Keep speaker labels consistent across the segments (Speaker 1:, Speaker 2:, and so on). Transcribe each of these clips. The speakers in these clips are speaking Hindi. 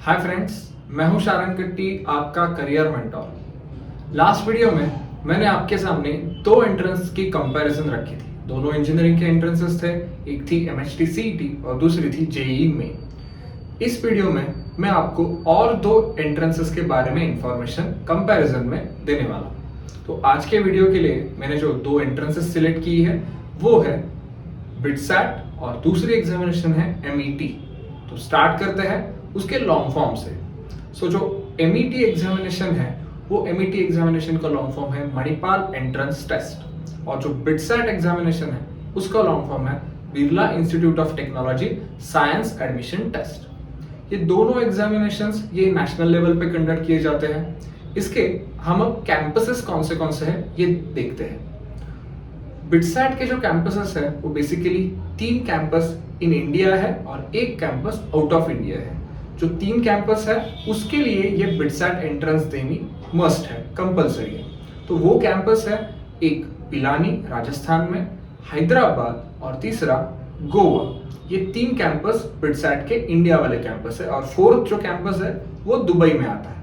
Speaker 1: हाय फ्रेंड्स, मैं हूं शारन कट्टी, आपका करियर मेंटोर। लास्ट वीडियो में मैंने आपके सामने दो एंट्रेंस की कंपैरिजन रखी थी। दोनों इंजीनियरिंग के एंट्रेंसेस थे, एक थी एमएचटी सीईटी और दूसरी थी जेईई मेन। इस वीडियो में मैं आपको और दो एंट्रेंसेस के बारे में इंफॉर्मेशन कंपैरिजन में देने वाला हूं। तो आज के वीडियो के लिए मैंने जो दो एंट्रेंसेस सिलेक्ट की है वो है बिटसैट और दूसरी एग्जामिनेशन है एमईटी। तो स्टार्ट करते हैं उसके लॉन्ग फॉर्म से। जो एमईटी एग्जामिनेशन है वो एमईटी एग्जामिनेशन का लॉन्ग फॉर्म है मणिपाल एंट्रेंस टेस्ट, और जो बिटसैट एग्जामिनेशन है उसका लॉन्ग फॉर्म है Birla institute of technology science admission test. ये दोनों एग्जामिनेशंस ये नेशनल लेवल पे कंडक्ट किए जाते हैं। इसके हम अब कैंपसेस कौन से हैं ये देखते हैं। बिटसैट के जो कैंपसेस है वो बेसिकली 3 कैंपस इन इंडिया है और एक कैंपस आउट ऑफ इंडिया है। जो 3 कैंपस है उसके लिए ये बिटसैट एंट्रेंस देनी मस्ट है, कंपलसरी है। तो वो कैंपस है एक पिलानी राजस्थान में, हैदराबाद और तीसरा गोवा। ये 3 कैंपस बिटसैट के इंडिया वाले कैंपस है, और 4th जो कैंपस है वो दुबई में आता है।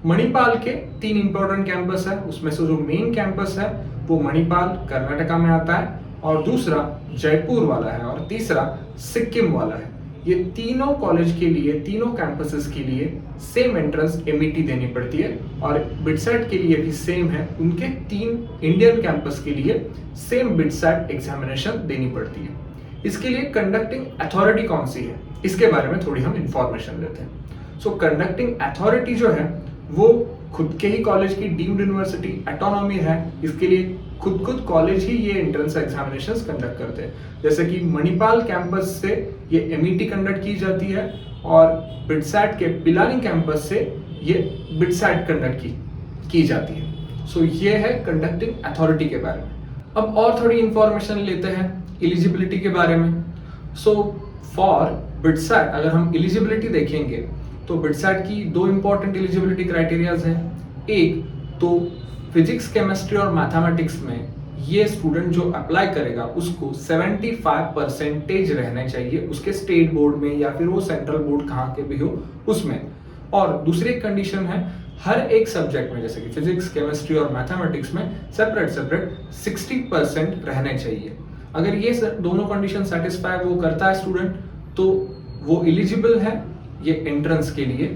Speaker 1: मणिपाल के 3 इंपॉर्टेंट कैंपस है, उसमें से जो मेन कैंपस है वो मणिपाल कर्नाटका में आता है, और दूसरा जयपुर वाला है, और तीसरा सिक्किम वाला है। ये तीनों कॉलेज के लिए, तीनों कैंपसेस के लिए सेम एंट्रेंस एमईटी देनी पड़ती है, और बिटसैट के लिए भी सेम है। उनके 3 इंडियन कैंपस के लिए सेम बिटसैट एग्जामिनेशन देनी पड़ती है। इसके लिए कंडक्टिंग अथॉरिटी कौन सी है इसके बारे में थोड़ी हम इंफॉर्मेशन लेते हैं। कंडक्टिंग अथॉरिटी जो है वो खुद के ही कॉलेज की डीम्ड यूनिवर्सिटी ऑटोनॉमी है। इसके लिए खुद कॉलेज ही ये एंट्रेंस एग्जामिनेशंस कंडक्ट करते हैं। जैसे कि मणिपाल कैंपस से ये एमईटी कंडक्ट की जाती है, और बिटसैट के पिलानी कैंपस से ये बिटसैट कंडक्ट की जाती है। ये है कंडक्टिंग अथॉरिटी के बारे में। अब और थोड़ी इंफॉर्मेशन लेते हैं एलिजिबिलिटी के बारे में। फॉर बिटसैट अगर हम एलिजिबिलिटी देखेंगे तो बिटसैट की 2 इंपॉर्टेंट एलिजिबिलिटी क्राइटेरियाज हैं। एक तो फिजिक्स, केमिस्ट्री और मैथमेटिक्स में ये स्टूडेंट जो अप्लाई करेगा उसको 75% रहने चाहिए उसके स्टेट बोर्ड में, या फिर वो सेंट्रल बोर्ड कहाँ के भी हो उसमें। और दूसरी एक कंडीशन है, हर एक सब्जेक्ट में जैसे कि फिजिक्स, केमिस्ट्री और मैथमेटिक्स में सेपरेट 60% रहने चाहिए। अगर ये दोनों कंडीशन सेटिस्फाई वो करता है स्टूडेंट, तो वो एलिजिबल है ये एंट्रेंस के लिए,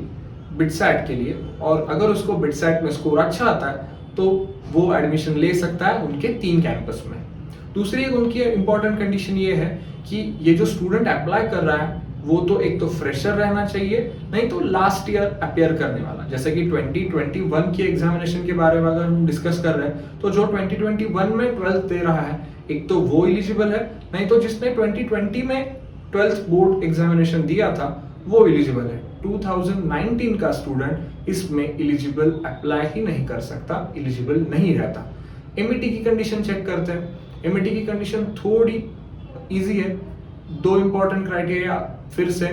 Speaker 1: बिटसैट के लिए। और अगर उसको बिटसैट में स्कोर अच्छा आता है तो वो एडमिशन ले सकता है उनके 3 कैंपस में। दूसरी एक उनकी इंपॉर्टेंट कंडीशन ये है कि ये जो स्टूडेंट अप्लाई कर रहा है वो तो एक तो फ्रेशर रहना चाहिए, नहीं तो लास्ट ईयर अपियर करने वाला। जैसे कि 2021 की एग्जामिनेशन के बारे में अगर हम डिस्कस कर रहे हैं तो जो 2021 में 12th दे रहा है एक तो वो एलिजिबल है, नहीं तो जिसने 2020 में 12th बोर्ड एग्जामिनेशन दिया था वो एलिजिबल है। 2019 का स्टूडेंट इसमें एलिजिबल अप्लाई ही नहीं कर सकता, एलिजिबल नहीं रहता। एमईटी की कंडीशन चेक करते हैं। एमईटी की कंडीशन थोड़ी इजी है। 2 इंपॉर्टेंट क्राइटेरिया फिर से,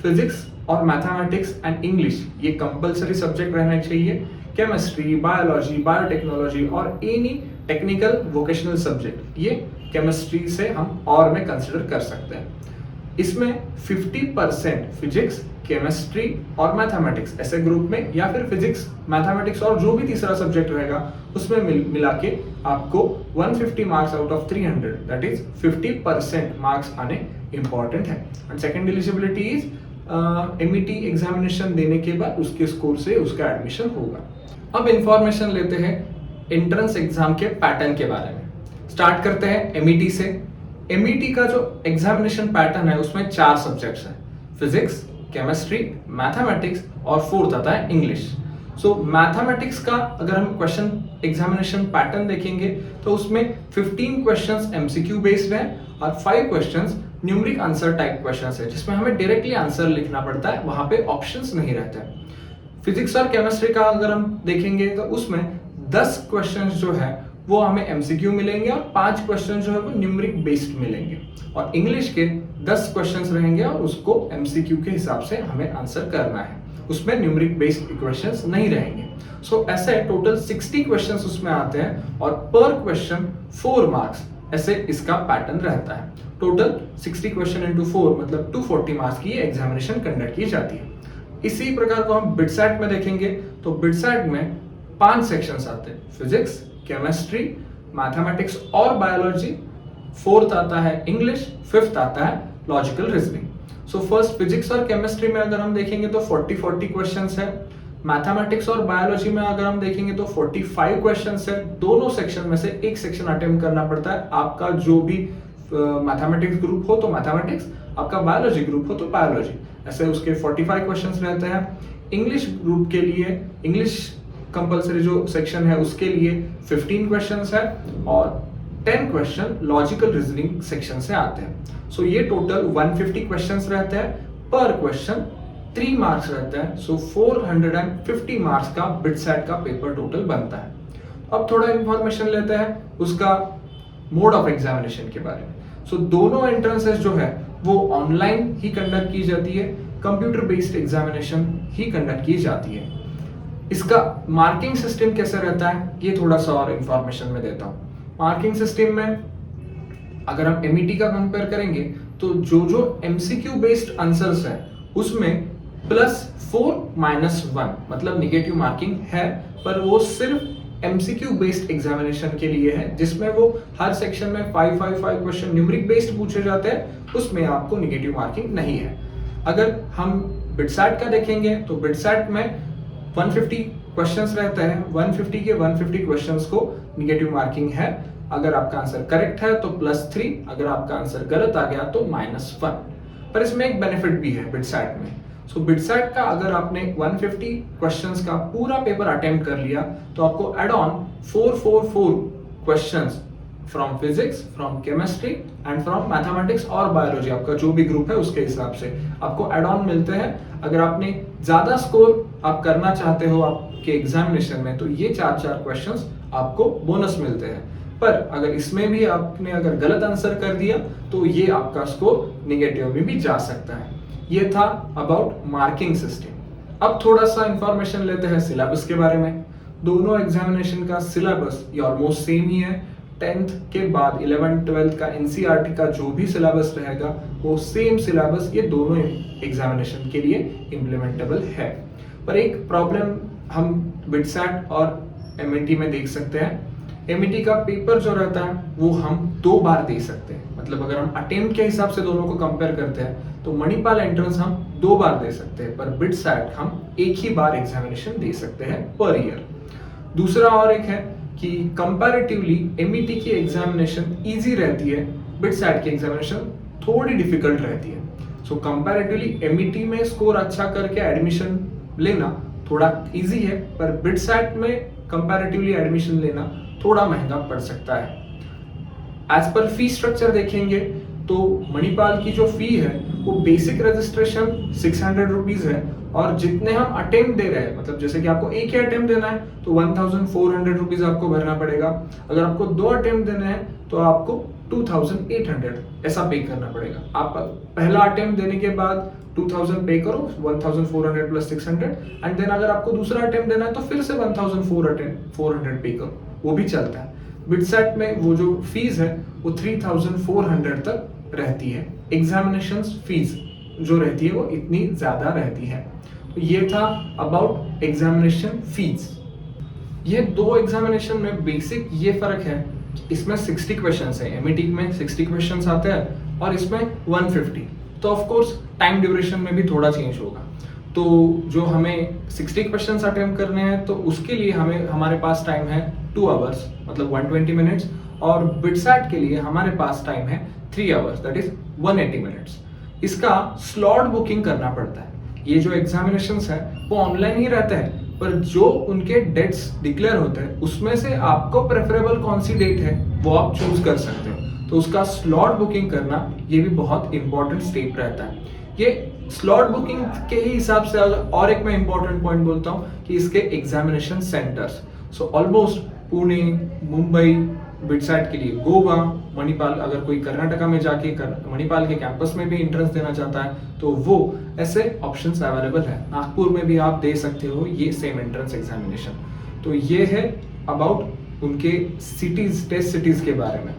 Speaker 1: फिजिक्स और मैथमेटिक्स एंड इंग्लिश ये कंपलसरी सब्जेक्ट रहने चाहिए। केमिस्ट्री, बायोलॉजी, बायोटेक्नोलॉजी और एनी टेक्निकल वोकेशनल सब्जेक्ट ये केमिस्ट्री से हम और में कंसिडर कर सकते हैं। इसमें 50% फिजिक्स, केमिस्ट्री और मैथमेटिक्स ऐसे ग्रुप में, या फिर फिजिक्स, मैथमेटिक्स और जो भी तीसरा सब्जेक्ट रहेगा उसमें मिला के आपको 150 marks out of 300 that is 50% marks आने इंपॉर्टेंट है। And second eligibility is MET examination देने के बाद उसके स्कोर से उसका एडमिशन होगा। अब इंफॉर्मेशन लेते हैं एंट्रेंस एग्जाम के पैटर्न के बारे में। स्टार्ट करते हैं एमईटी से। एमईटी का जो एग्जामिनेशन पैटर्न है उसमें 4 सब्जेक्ट्स हैं, फिजिक्स, केमिस्ट्री, मैथमेटिक्स और 4th आता है इंग्लिश। मैथमेटिक्स का अगर हम क्वेश्चन एग्जामिनेशन पैटर्न देखेंगे तो उसमें 15 क्वेश्चंस एमसीक्यू बेस्ड हैं और 5 questions numeric answer type questions है, जिसमें हमें डायरेक्टली आंसर लिखना पड़ता है, वहां पे ऑप्शंस नहीं रहते हैं। फिजिक्स और केमिस्ट्री का अगर हम देखेंगे तो उसमें 10 क्वेश्चंस जो है वो हमें एमसीक्यू मिलेंगे और 5 क्वेश्चन जो है वो न्यूमेरिक बेस्ड मिलेंगे, और इंग्लिश के 10 क्वेश्चंस रहेंगे और उसको एमसीक्यू के हिसाब से हमें आंसर करना है, उसमें न्यूमेरिक बेस्ड इक्वेशंस नहीं रहेंगे। ऐसे टोटल 60 क्वेश्चंस उसमें आते हैं और पर क्वेश्चन 4 मार्क्स, ऐसे इसका पैटर्न रहता है। टोटल 60 क्वेश्चन इंटू 4 मतलब 240 मार्क्स की एग्जामिनेशन कंडक्ट की जाती है। इसी प्रकार को हम बिटसैट में देखेंगे तो बिटसैट में 5 सेक्शंस आते हैं, फिजिक्स, केमिस्ट्री, मैथमेटिक्स और बायोलॉजी, 4th आता है इंग्लिश, 5th आता है logical reasoning. So first physics और केमिस्ट्री में अगर हम देखेंगे तो 40 क्वेश्चंस है। मैथमेटिक्स और बायोलॉजी में अगर हम देखेंगे तो 45 क्वेश्चंस है। दोनों सेक्शन में से एक सेक्शन अटेम्प्ट करना पड़ता है। आपका जो भी मैथमेटिक्स ग्रुप हो तो मैथमेटिक्स, आपका बायोलॉजी ग्रुप हो तो बायोलॉजी, ऐसे उसके 45 क्वेश्चंस रहते हैं। इंग्लिश ग्रुप के लिए, इंग्लिश कंपलसरी जो सेक्शन है उसके लिए 15 क्वेश्चंस है और 10 क्वेश्चन लॉजिकल रीजनिंग सेक्शन से आते हैं। सो ये टोटल 150 क्वेश्चंस रहते हैं। पर क्वेश्चन 3 मार्क्स रहते हैं। सो 450 मार्क्स का बिटसैट का पेपर टोटल बनता है। अब थोड़ा इंफॉर्मेशन लेते हैं उसका मोड ऑफ एग्जामिनेशन के बारे में। सो दोनों एंट्रेंसेस जो है वो ऑनलाइन ही कंडक्ट की जाती है, कंप्यूटर बेस्ड एग्जामिनेशन ही कंडक्ट की जाती है। इसका मार्किंग सिस्टम कैसे रहता है ये थोड़ा सा और इंफॉर्मेशन में देता हूँ। मार्किंग सिस्टम में अगर हम MET का कंपेयर करेंगे तो जो MCQ बेस्ड आंसर्स है उसमें +4 -1 मतलब निगेटिव मार्किंग है, पर वो सिर्फ MCQ बेस्ड एग्जामिनेशन के लिए है, जिसमें वो हर सेक्शन में 5 क्वेश्चन न्यूमेरिक बेस्ड पूछे जाते हैं, उसमें आपको निगेटिव मार्किंग नहीं है। अगर हम बिटसैट का देखेंगे तो बिटसैट में 150 क्वेश्चंस रहते हैं। 150 के 150 क्वेश्चंस को निगेटिव मार्किंग है। अगर आपका आंसर करेक्ट है तो +3, अगर आपका आंसर गलत आ गया तो -1। पर इसमें एक बेनिफिट भी है बिटसैट में। सो बिटसैट का अगर आपने 150 क्वेश्चंस का पूरा पेपर अटेम्प्ट कर लिया तो आपको add on 444 questions from physics, from chemistry and from mathematics और बायोलॉजी, आपका जो भी ग्रुप है उसके हिसाब से आपको एड ऑन मिलते हैं। अगर आपने ज्यादा स्कोर आप करना चाहते हो आपके एग्जामिनेशन में तो ये 4 क्वेश्चंस आपको बोनस मिलते हैं। पर अगर इसमें भी आपने अगर गलत आंसर कर दिया तो ये आपका स्कोर निगेटिव में भी जा सकता है। ये था अबाउट मार्किंग सिस्टम। अब थोड़ा सा इंफॉर्मेशन लेते हैं सिलेबस के बारे में। दोनों एग्जामिनेशन का सिलेबस ये ऑलमोस्ट सेम ही है। 10th के बाद 11th 12th का NCERT का जो भी सिलेबस रहेगा वो सेम सिलेबस ये दोनों एग्जामिनेशन के लिए इम्प्लीमेंटेबल है। पर एक प्रॉब्लम हम बिटसैट और MET में देख सकते हैं। MET का पेपर जो रहता है वो हम 2 बार दे सकते हैं। मतलब अगर हम अटेम्प्ट के हिसाब से दोनों को कंपेयर करते हैं तो मणिपाल एंट्रेंस हम 2 बार दे सकते हैं, पर बिटसैट हम एक ही बार एग्जामिनेशन दे सकते हैं पर ईयर। दूसरा और एक है कि कंपैरेटिवली MET की एग्जामिनेशन इजी रहती है, बिटसैट की एग्जामिनेशन थोड़ी डिफिकल्ट रहती है। सो कंपैरेटिवली MET में स्कोर अच्छा करके एडमिशन लेना थोड़ा इजी है, पर बिटसैट में कंपैरेटिवली एडमिशन लेना थोड़ा महंगा पड़ सकता है। एज पर फी स्ट्रक्चर देखेंगे तो मणिपाल की जो फी है वो बेसिक रजिस्ट्रेशन 600 रुपीज है और जितने हम अटेम्प्ट दे रहे हैं, मतलब जैसे कि आपको एक ही अटेम्प्ट देना है तो 1400 रुपीज आपको भरना पड़ेगा। अगर आपको 2 अटेम्प्ट देने हैं तो आपको 2800 ऐसा पे करना पड़ेगा। आप पहला अटेम्प्ट देने के बाद 2000 पे करो, 1400 + 600 एंड देन अगर आपको दूसरा अटेम्प्ट देना है तो फिर से 1400 पे करो, वो भी चलता है। बिटसैट में वो जो फीस है वो 3400 तक रहती है। एग्जामिनेशन फीस जो रहती है वो इतनी ज्यादा रहती है। तो ये था अबाउट एग्जामिनेशन फीस। ये 2 एग्जामिनेशन में बेसिक ये फर्क है, इसमें 60 क्वेश्चंस है, MET में 60 क्वेश्चंस आते हैं और इसमें 150। तो ऑफ कोर्स टाइम ड्यूरेशन में भी थोड़ा चेंज होगा। तो जो हमें 60 क्वेश्चंस अटेम्प्ट करने हैं तो उसके लिए हमारे पास टाइम है 2 आवर्स मतलब 120 मिनट्स, और बिटसैट के लिए हमारे पास टाइम है 3 आवर्स दैट इज 180 मिनट्स। इसका स्लॉट बुकिंग करना पड़ता है। ये जो एग्जामिनेशंस है वो ऑनलाइन ही रहते हैं, पर जो उनके डेट्स डिक्लेयर होते हैं उसमें से आपको प्रेफरेबल कौन सी डेट है वो आप चूज कर सकते हो। तो उसका स्लॉट बुकिंग करना ये भी बहुत इंपॉर्टेंट स्टेप रहता है। ये स्लॉट बुकिंग के ही हिसाब से और एक मैं इंपॉर्टेंट पॉइंट बोलता हूँ कि इसके examination centres, so almost Pune, Mumbai, BITSAT के लिए गोवा, मणिपाल, अगर कोई कर्नाटका में जाके मणिपाल के कैंपस में भी एंट्रेंस देना चाहता है तो वो ऐसे ऑप्शंस अवेलेबल है। नागपुर में भी आप दे सकते हो ये सेम एंट्रेंस एग्जामिनेशन। तो ये है अबाउट उनके सिटीज, टेस्ट सिटीज के बारे में।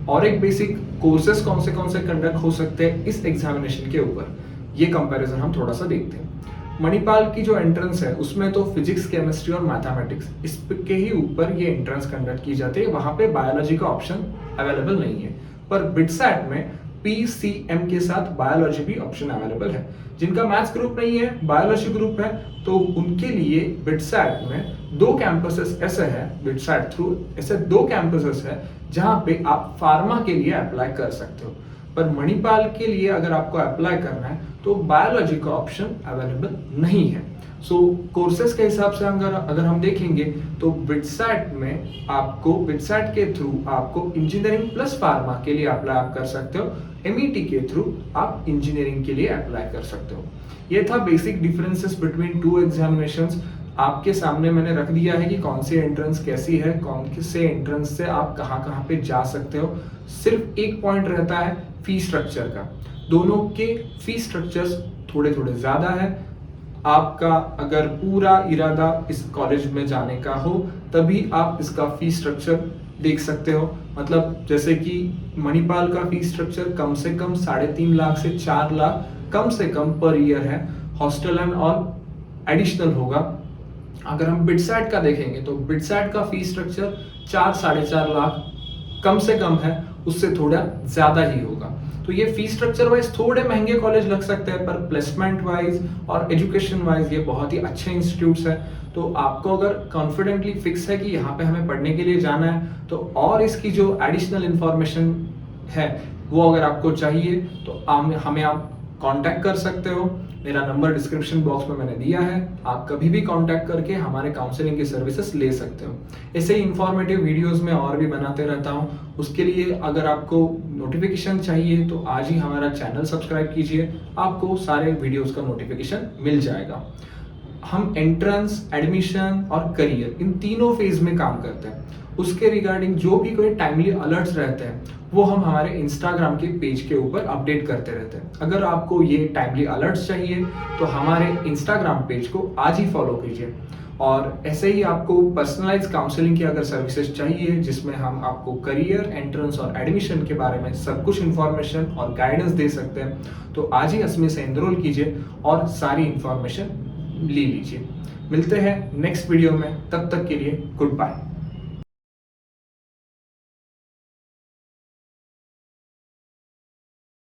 Speaker 1: और एक बेसिक कोर्सेज कौन से कंडक्ट हो सकते हैं इस एग्जामिनेशन के ऊपर, ये कंपैरिजन हम थोड़ा सा देखते हैं। मणिपाल की जो एंट्रेंस है उसमें तो फिजिक्स, केमिस्ट्री और मैथमेटिक्स इसके ही ऊपर ये एंट्रेंस कंडक्ट की जाती है, वहां पे बायोलॉजी का ऑप्शन अवेलेबल नहीं है। पर बिटसैट में पीसीएम के साथ बायोलॉजी भी ऑप्शन अवेलेबल है। जिनका मैथ्स ग्रुप नहीं है, बायोलॉजी ग्रुप है, तो उनके लिए बिटसैट में दो कैंपसेस ऐसे हैं, बिटसैट थ्रू ऐसे दो कैंपसेस है जहां पे आप फार्मा के लिए अप्लाई कर सकते हो। पर मणिपाल के लिए अगर आपको अप्लाई करना है तो बायोलॉजी का ऑप्शन अवेलेबल नहीं है। सो कोर्सेज के हिसाब से अगर हम देखेंगे तो बिटसैट में आपको, बिटसैट के थ्रू आपको इंजीनियरिंग प्लस फार्मा के लिए अप्लाई आप कर सकते हो, एमईटी के थ्रू आप इंजीनियरिंग के लिए अप्लाई कर सकते हो। ये था basic differences between two examinations. आपके सामने मैंने रख दिया है कि कौन सी एंट्रेंस कैसी है, कौन से एंट्रेंस से आप कहाँ कहाँ पे जा सकते हो। सिर्फ एक पॉइंट रहता है फी स्ट्रक्चर का, दोनों के फी स्ट्रक्चर्स थोड़े थोड़े ज्यादा है। आपका अगर पूरा इरादा इस कॉलेज में जाने का हो तभी आप इसका फी स्ट्रक्चर देख सकते हो। मतलब जैसे कि मणिपाल का फी स्ट्रक्चर कम से कम 3.5 लाख से 4 लाख कम से कम पर ईयर है, हॉस्टल एंड ऑल एडिशनल होगा। अगर हम बिटसैट का देखेंगे तो बिटसैट का फी स्ट्रक्चर 4-4.5 लाख कम से कम है, उससे थोड़ा ज्यादा ही होगा। तो ये फी स्ट्रक्चर वाइज थोड़े महंगे कॉलेज लग सकते हैं, पर प्लेसमेंट वाइज और एजुकेशन वाइज ये बहुत ही अच्छे इंस्टीट्यूट्स हैं। तो आपको अगर कॉन्फिडेंटली फिक्स है कि यहाँ पे हमें पढ़ने के लिए जाना है, तो और इसकी जो एडिशनल इंफॉर्मेशन है वो अगर आपको चाहिए तो हमें आप कांटेक्ट कर सकते हो। मेरा नंबर डिस्क्रिप्शन बॉक्स में मैंने दिया है, आप कभी भी कांटेक्ट करके हमारे काउंसलिंग की सर्विसेज ले सकते हो। ऐसे ही इंफॉर्मेटिव वीडियोस में और भी बनाते रहता हूँ। उसके लिए अगर आपको नोटिफिकेशन चाहिए तो आज ही हमारा चैनल सब्सक्राइब कीजिए, आपको सारे वीडियोस का नोटिफिकेशन मिल जाएगा। हम एंट्रेंस, एडमिशन और करियर इन तीनों फेज में काम करते हैं। उसके रिगार्डिंग जो भी कोई टाइमली अलर्ट्स रहते हैं वो हम हमारे इंस्टाग्राम के पेज के ऊपर अपडेट करते रहते हैं। अगर आपको ये टाइमली अलर्ट्स चाहिए तो हमारे इंस्टाग्राम पेज को आज ही फॉलो कीजिए। और ऐसे ही आपको पर्सनलाइज काउंसलिंग की अगर सर्विसेज चाहिए जिसमें हम आपको करियर, एंट्रेंस और एडमिशन के बारे में सब कुछ इंफॉर्मेशन और गाइडेंस दे सकते हैं, तो आज ही इसमें से एनरोल कीजिए और सारी इंफॉर्मेशन ले लीजिए। मिलते हैं नेक्स्ट वीडियो में, तब तक के लिए गुड बाय।